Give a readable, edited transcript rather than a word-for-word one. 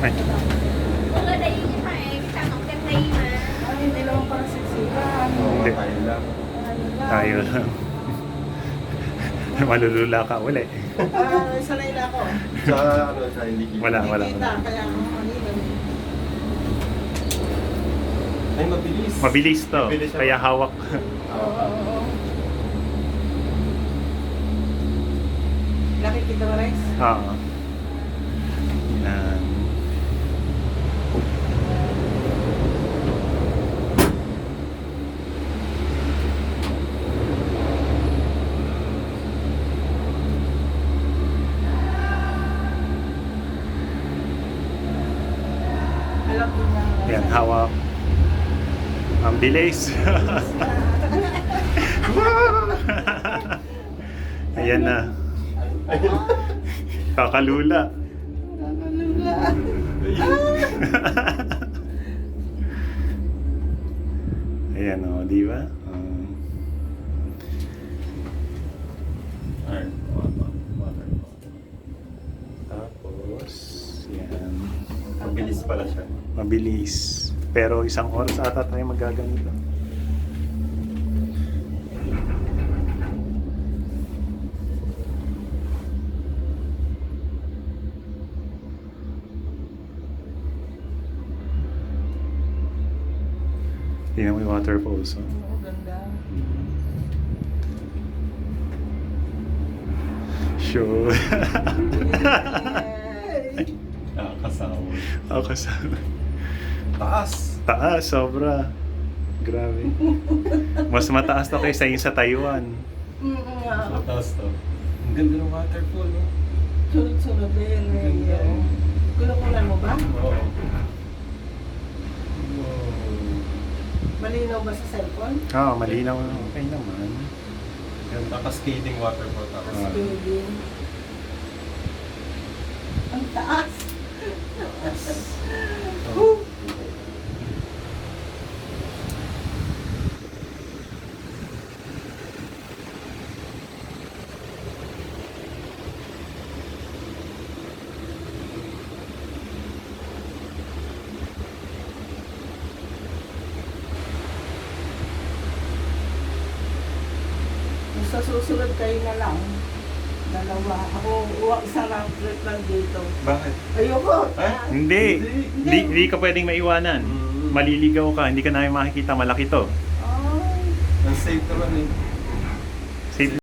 Ay, Wala na yun yung haeng. Tanong ka na yun ah. Ay, hindi naman parang siksikan. Hindi. Tayo lang. tayo lang. Malulula ka uli. Sanay na ako. Sa ano, sa hindi kita. Wala. Kita, kaya ako kanina. Ay, mabilis. Mabilis to. Mabilis siya. Kaya hawak. Oo. Nakikita mo, Rex? Oo. Yan. Alam ko na. Yan, hawak. Ang bilis. Ayan na. Kakalula. Nakalula. Ayan o, di ba? Alright, water. Tapos, yan. Mabilis pala siya. Mabilis. Pero isang oras ata tayo magaganito. Tingnan mo yung water falls. Oh. Oo, ganda. Sure. Yay! Nakakasawa. Ako kasama. Taas! Taas, sobra. Grabe. Mas mataas to kaysa yung sa Taiwan. Sa taas to. Ang ganda ng waterfall, no? Sunod-sunod na yun. Ganda. Kulakulan mo ba? Oo. Malinaw ba sa cellphone? Oo, malinaw. Okay naman. Ganda cascading waterfall tapos. Ah. Baby. Ang taas. Oh. Kung sa susunod kayo na lang. Dalawa. Ako, isang round trip lang dito. Bakit? Ayoko. Ah? Hindi. Hindi ka pwedeng maiwanan. Mm. Maliligaw ka. Hindi ka namin makikita. Malaki to. Ay. Ang safe naman eh.